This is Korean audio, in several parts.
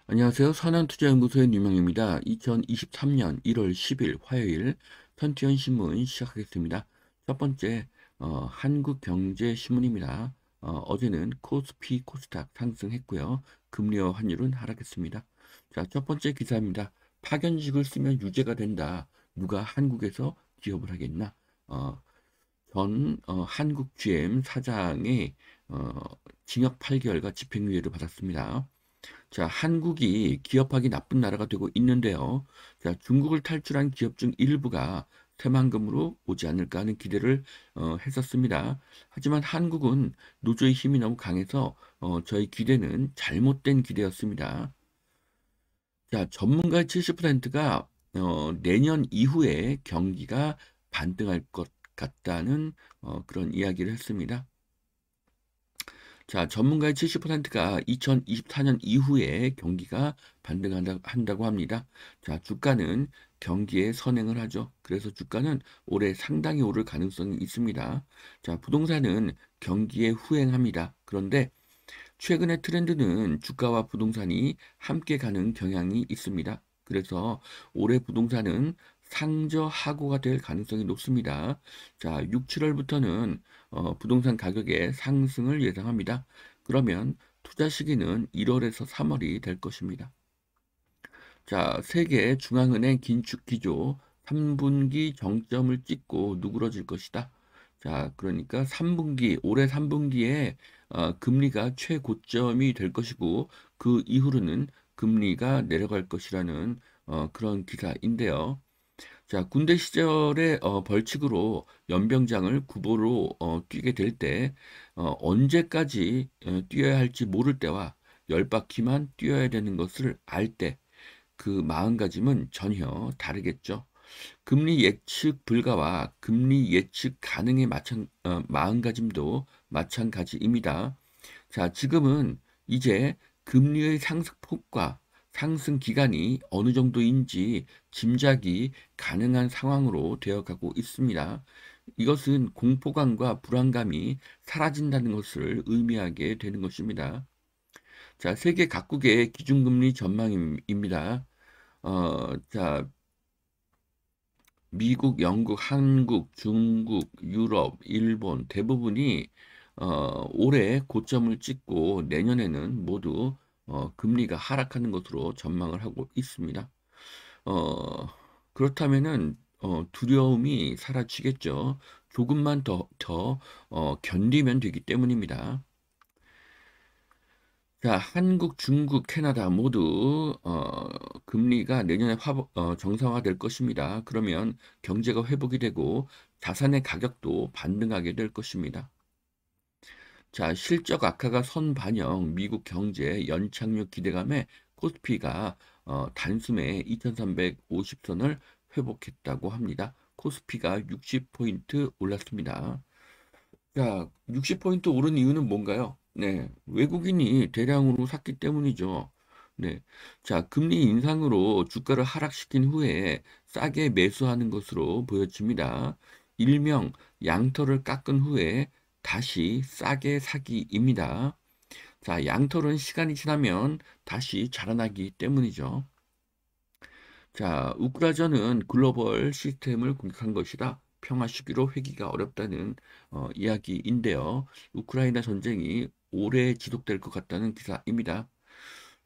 안녕하세요. 선한투자연구소의 유명입니다. 2023년 1월 10일 화요일 선티현 신문 시작하겠습니다. 첫 번째, 한국경제신문입니다. 어제는 코스피, 코스닥 상승했고요. 금리와 환율은 하락했습니다. 자, 첫 번째 기사입니다. 파견직을 쓰면 유죄가 된다. 누가 한국에서 기업을 하겠나? 어, 한국 GM 사장의 징역 8개월과 집행유예를 받았습니다. 자, 한국이 기업하기 나쁜 나라가 되고 있는데요. 자, 중국을 탈출한 기업 중 일부가 새만금으로 오지 않을까 하는 기대를 했었습니다. 하지만 한국은 노조의 힘이 너무 강해서 저희 기대는 잘못된 기대였습니다. 자, 전문가의 70%가 내년 이후에 경기가 반등할 것 같다는 그런 이야기를 했습니다. 자, 전문가의 70%가 2024년 이후에 경기가 반등한다고 합니다. 자, 주가는 경기에 선행을 하죠. 그래서 주가는 올해 상당히 오를 가능성이 있습니다. 자, 부동산은 경기에 후행합니다. 그런데 최근의 트렌드는 주가와 부동산이 함께 가는 경향이 있습니다. 그래서 올해 부동산은 상저하고가 될 가능성이 높습니다. 자, 6, 7월부터는 부동산 가격의 상승을 예상합니다. 그러면 투자 시기는 1월에서 3월이 될 것입니다. 자, 세계 중앙은행 긴축 기조 3분기 정점을 찍고 누그러질 것이다. 자, 그러니까 올해 3분기에 금리가 최고점이 될 것이고 그 이후로는 금리가 내려갈 것이라는 그런 기사인데요. 자, 군대 시절의 벌칙으로 연병장을 구보로 뛰게 될 때 언제까지 뛰어야 할지 모를 때와 열 바퀴만 뛰어야 되는 것을 알 때 그 마음가짐은 전혀 다르겠죠. 금리 예측 불가와 금리 예측 가능의 마음가짐도 마찬가지입니다. 자, 지금은 이제 금리의 상승폭과 상승 기간이 어느 정도인지 짐작이 가능한 상황으로 되어가고 있습니다. 이것은 공포감과 불안감이 사라진다는 것을 의미하게 되는 것입니다. 자, 세계 각국의 기준금리 전망입니다. 자, 미국, 영국, 한국, 중국, 유럽, 일본 대부분이 올해 고점을 찍고 내년에는 모두 금리가 하락하는 것으로 전망을 하고 있습니다. 어, 그렇다면은 두려움이 사라지겠죠. 조금만 더 견디면 되기 때문입니다. 자, 한국, 중국, 캐나다 모두 금리가 내년에 정상화될 것입니다. 그러면 경제가 회복이 되고 자산의 가격도 반등하게 될 것입니다. 자, 실적 악화가 선반영 미국 경제 연착륙 기대감에 코스피가 단숨에 2350선을 회복했다고 합니다. 코스피가 60포인트 올랐습니다. 자, 60포인트 오른 이유는 뭔가요? 네, 외국인이 대량으로 샀기 때문이죠. 네. 자, 금리 인상으로 주가를 하락시킨 후에 싸게 매수하는 것으로 보여집니다. 일명 양털을 깎은 후에 다시 싸게 사기입니다. 자, 양털은 시간이 지나면 다시 자라나기 때문이죠. 자, 우크라이나는 글로벌 시스템을 공격한 것이다. 평화 시기로 회귀가 어렵다는 이야기인데요. 우크라이나 전쟁이 오래 지속될 것 같다는 기사입니다.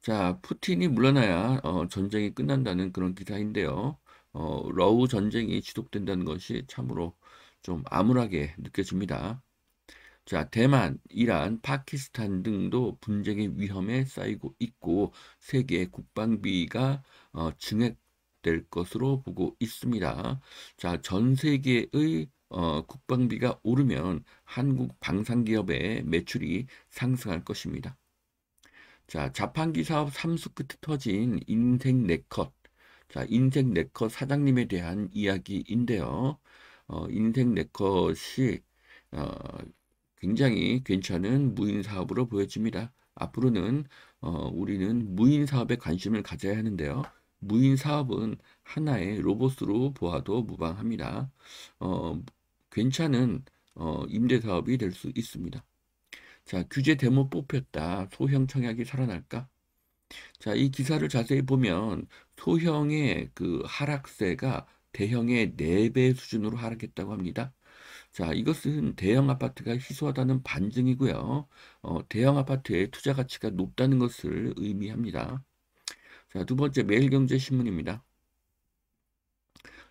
자, 푸틴이 물러나야 전쟁이 끝난다는 그런 기사인데요. 러우 전쟁이 지속된다는 것이 참으로 좀 암울하게 느껴집니다. 자, 대만, 이란, 파키스탄 등도 분쟁의 위험에 쌓이고 있고 세계 국방비가 증액될 것으로 보고 있습니다. 자, 전 세계의 국방비가 오르면 한국 방산기업의 매출이 상승할 것입니다. 자, 자판기 사업 삼수 끝에 터진 인생 네컷. 자, 인생 네컷 사장님에 대한 이야기인데요. 인생 네컷이 어, 굉장히 괜찮은 무인 사업으로 보여집니다. 앞으로는 우리는 무인 사업에 관심을 가져야 하는데요. 무인 사업은 하나의 로봇으로 보아도 무방합니다. 어, 괜찮은 임대 사업이 될 수 있습니다. 자, 규제 대모 뽑혔다. 소형 청약이 살아날까? 자, 이 기사를 자세히 보면 소형의 그 하락세가 대형의 4배 수준으로 하락했다고 합니다. 자, 이것은 대형 아파트가 희소하다는 반증이고요. 대형 아파트의 투자 가치가 높다는 것을 의미합니다. 자, 두 번째 매일경제신문입니다.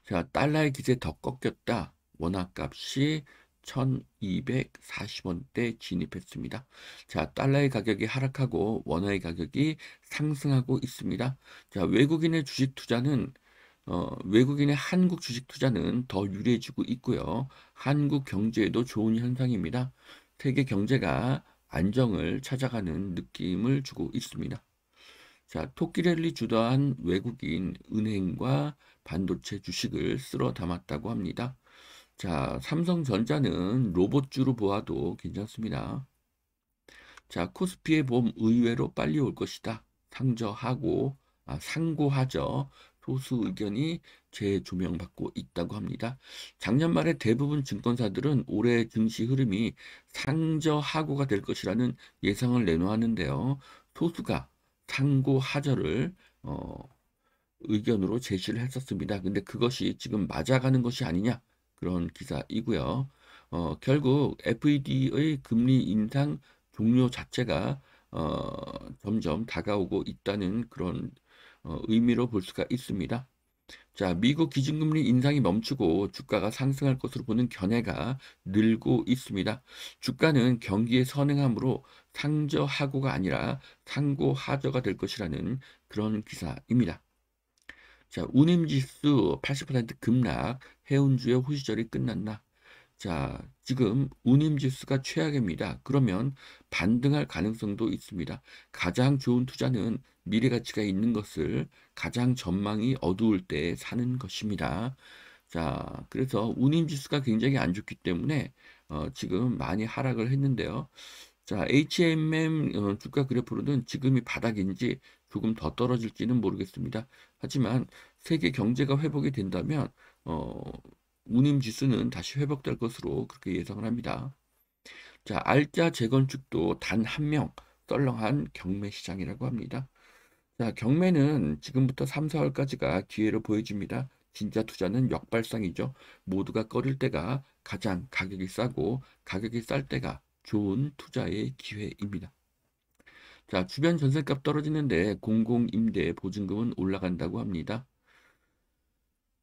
자, 달러의 기세 더 꺾였다. 원화값이 1240원대 진입했습니다. 자, 달러의 가격이 하락하고 원화의 가격이 상승하고 있습니다. 자, 외국인의 한국 주식 투자는 더 유리해지고 있고요. 한국 경제에도 좋은 현상입니다. 세계 경제가 안정을 찾아가는 느낌을 주고 있습니다. 자, 토끼랠리 주도한 외국인 은행과 반도체 주식을 쓸어 담았다고 합니다. 자, 삼성전자는 로봇주로 보아도 괜찮습니다. 자, 코스피의 봄 의외로 빨리 올 것이다. 상고하죠. 소수 의견이 재조명받고 있다고 합니다. 작년 말에 대부분 증권사들은 올해 증시 흐름이 상저하고가 될 것이라는 예상을 내놓았는데요. 소수가 상고하저를 의견으로 제시를 했었습니다. 근데 그것이 지금 맞아가는 것이 아니냐 그런 기사이고요. 결국 FED의 금리 인상 종료 자체가 점점 다가오고 있다는 그런 의미로 볼 수가 있습니다. 자, 미국 기준금리 인상이 멈추고 주가가 상승할 것으로 보는 견해가 늘고 있습니다. 주가는 경기에 선행함으로 상저하고가 아니라 상고하저가 될 것이라는 그런 기사입니다. 자, 운임지수 80% 급락, 해운주의 호시절이 끝났나? 자, 지금 운임지수가 최악입니다. 그러면 반등할 가능성도 있습니다. 가장 좋은 투자는 미래 가치가 있는 것을 가장 전망이 어두울 때 사는 것입니다. 자, 그래서 운임지수가 굉장히 안 좋기 때문에 지금 많이 하락을 했는데요. 자, HMM 주가 그래프로는 지금이 바닥인지 조금 더 떨어질지는 모르겠습니다. 하지만 세계 경제가 회복이 된다면 운임 지수는 다시 회복될 것으로 그렇게 예상을 합니다. 자, 알짜 재건축도 단 한 명 썰렁한 경매 시장이라고 합니다. 자, 경매는 지금부터 3, 4월까지가 기회로 보여집니다. 진짜 투자는 역발상이죠. 모두가 꺼릴 때가 가장 가격이 싸고 가격이 쌀 때가 좋은 투자의 기회입니다. 자, 주변 전셋값 떨어지는데 공공임대 보증금은 올라간다고 합니다.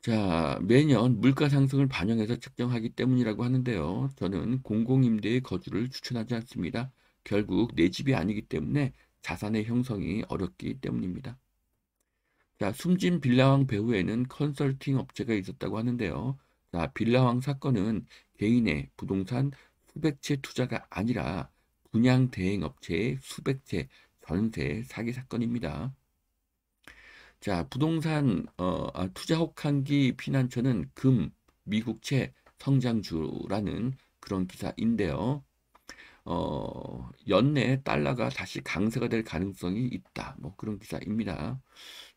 자, 매년 물가 상승을 반영해서 책정하기 때문이라고 하는데요. 저는 공공임대의 거주를 추천하지 않습니다. 결국 내 집이 아니기 때문에 자산의 형성이 어렵기 때문입니다. 자, 숨진 빌라왕 배후에는 컨설팅 업체가 있었다고 하는데요. 자, 빌라왕 사건은 개인의 부동산 수백 채 투자가 아니라 분양 대행 업체의 수백 채 전세 사기 사건입니다. 자, 부동산 투자 혹한기 피난처는 미국채 성장주라는 그런 기사인데요. 연내 달러가 다시 강세가 될 가능성이 있다. 뭐 그런 기사입니다.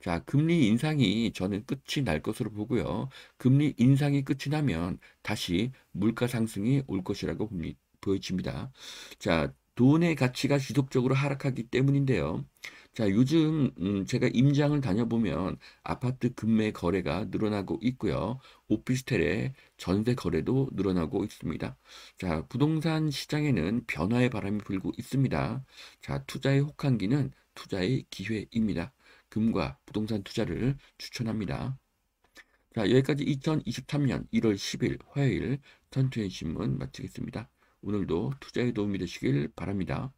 자, 금리 인상이 저는 끝이 날 것으로 보고요. 금리 인상이 끝이 나면 다시 물가 상승이 올 것이라고 보여집니다. 자, 돈의 가치가 지속적으로 하락하기 때문인데요. 자, 요즘 제가 임장을 다녀보면 아파트 급매 거래가 늘어나고 있고요. 오피스텔의 전세 거래도 늘어나고 있습니다. 자, 부동산 시장에는 변화의 바람이 불고 있습니다. 자, 투자의 혹한기는 투자의 기회입니다. 금과 부동산 투자를 추천합니다. 자, 여기까지 2023년 1월 10일 화요일 턴투앤신문 마치겠습니다. 오늘도 투자에 도움이 되시길 바랍니다.